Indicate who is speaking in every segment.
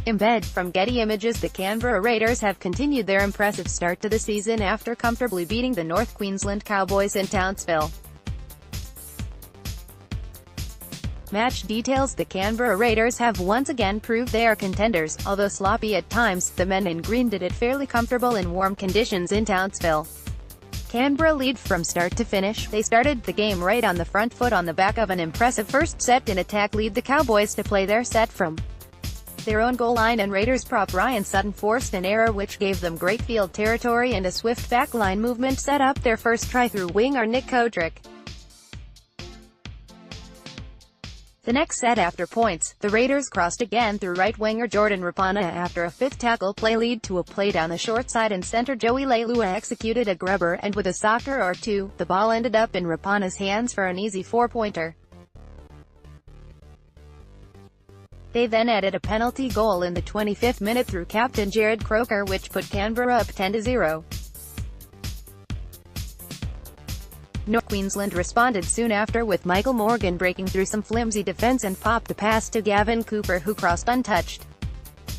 Speaker 1: Embed, from Getty Images. The Canberra Raiders have continued their impressive start to the season after comfortably beating the North Queensland Cowboys in Townsville. Match details. The Canberra Raiders have once again proved they are contenders. Although sloppy at times, the men in green did it fairly comfortable in warm conditions in Townsville. Canberra lead from start to finish. They started the game right on the front foot on the back of an impressive first set in attack lead the Cowboys to play their set from their own goal line, and Raiders prop Ryan Sutton forced an error which gave them great field territory, and a swift backline movement set up their first try through winger Nick Kodrick. The next set after points, the Raiders crossed again through right winger Jordan Rapana after a fifth tackle play lead to a play down the short side, and center Joey Leilua executed a grubber, and with a soccer or two, the ball ended up in Rapana's hands for an easy 4-pointer. They then added a penalty goal in the 25th minute through captain Jarrod Croker, which put Canberra up 10-0. North Queensland responded soon after, with Michael Morgan breaking through some flimsy defence and popped a pass to Gavin Cooper, who crossed untouched.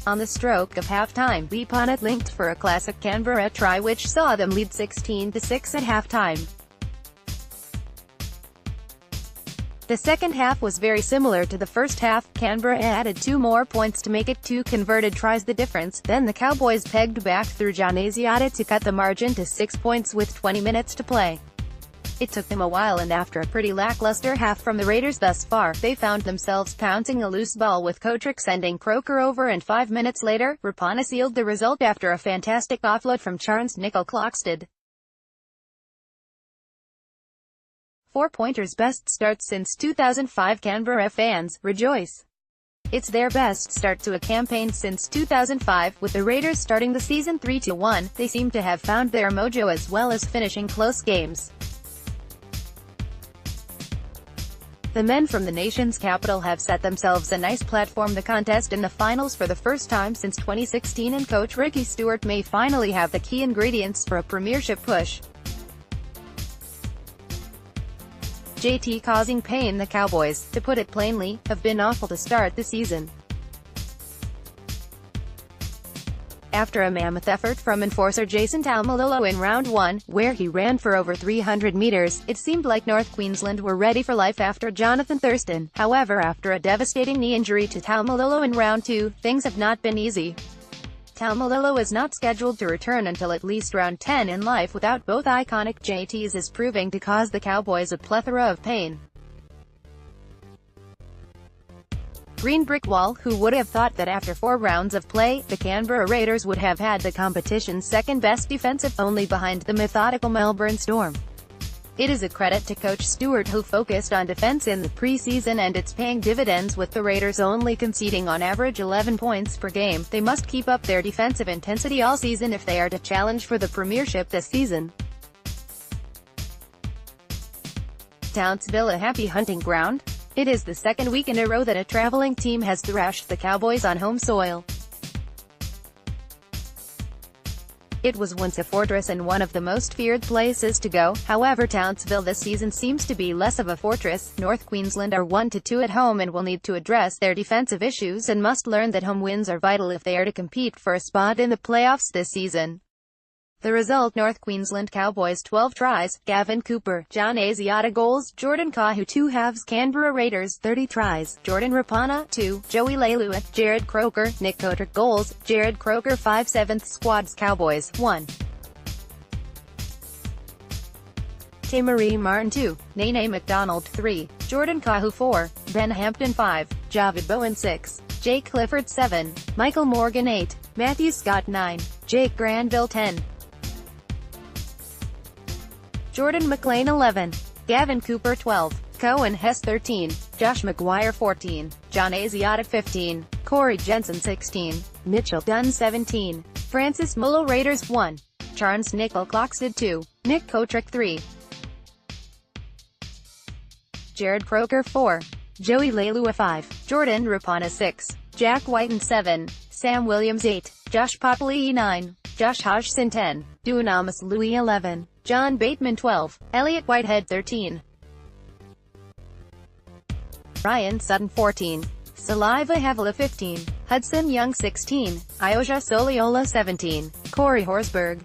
Speaker 1: On the stroke of half-time, Rapana linked for a classic Canberra try which saw them lead 16-6 at half-time. The second half was very similar to the first half. Canberra added 2 more points to make it 2 converted tries the difference. Then the Cowboys pegged back through John Asiata to cut the margin to 6 points with 20 minutes to play. It took them a while, and after a pretty lackluster half from the Raiders thus far, they found themselves pouncing a loose ball with Kodrick sending Croker over, and 5 minutes later, Rapana sealed the result after a fantastic offload from Charnze Nicoll-Klokstad. 4-pointers best start since 2005. Canberra fans rejoice. It's their best start to a campaign since 2005, with the Raiders starting the season 3-1. They seem to have found their mojo as well as finishing close games. The men from the nation's capital have set themselves a nice platform to contest in the finals for the first time since 2016, and coach Ricky Stuart may finally have the key ingredients for a premiership push. JT causing pain. The Cowboys, to put it plainly, have been awful to start the season. After a mammoth effort from enforcer Jason Taumalolo in round 1, where he ran for over 300 meters, it seemed like North Queensland were ready for life after Jonathan Thurston. However, after a devastating knee injury to Taumalolo in round 2, things have not been easy. Taumalolo is not scheduled to return until at least round 10. In life without both iconic JTs is proving to cause the Cowboys a plethora of pain. Green brick wall. Who would have thought that after 4 rounds of play, the Canberra Raiders would have had the competition's second-best defensive, only behind the methodical Melbourne Storm. It is a credit to coach Stuart, who focused on defense in the preseason, and it's paying dividends with the Raiders only conceding on average 11 points per game. They must keep up their defensive intensity all season if they are to challenge for the premiership this season. Townsville, a happy hunting ground? It is the second week in a row that a traveling team has thrashed the Cowboys on home soil. It was once a fortress and one of the most feared places to go. However, Townsville this season seems to be less of a fortress. North Queensland are 1-2 at home and will need to address their defensive issues, and must learn that home wins are vital if they are to compete for a spot in the playoffs this season. The result: North Queensland Cowboys 12 tries, Gavin Cooper, John Asiata goals, Jordan Kahu 2 halves. Canberra Raiders 30 tries, Jordan Rapana 2, Joey Leilua, Jarrod Croker, Nick Kodrick goals, Jarrod Croker 5/7 squads. Cowboys 1. Tamarie Martin 2, Nene McDonald 3, Jordan Kahu 4, Ben Hampton 5, Javid Bowen 6, Jake Clifford 7, Michael Morgan 8, Matthew Scott 9, Jake Granville 10, Jordan McLean 11, Gavin Cooper 12, Cohen Hess 13, Josh McGuire 14, John Asiata 15, Corey Jensen 16, Mitchell Dunn 17, Francis Mullo. Raiders 1, Charnze Nicoll-Klokstad 2, Nick Kodrick 3, Jarrod Croker 4, Joey Leilua 5, Jordan Rapana 6, Jack Whiten 7, Sam Williams 8, Josh Popoli 9, Josh Hodgson 10, Dunamis Louis 11, John Bateman 12, Elliot Whitehead 13, Ryan Sutton 14, Saliva Havila 15, Hudson Young 16, Ioja Soliola 17, Corey Horsburgh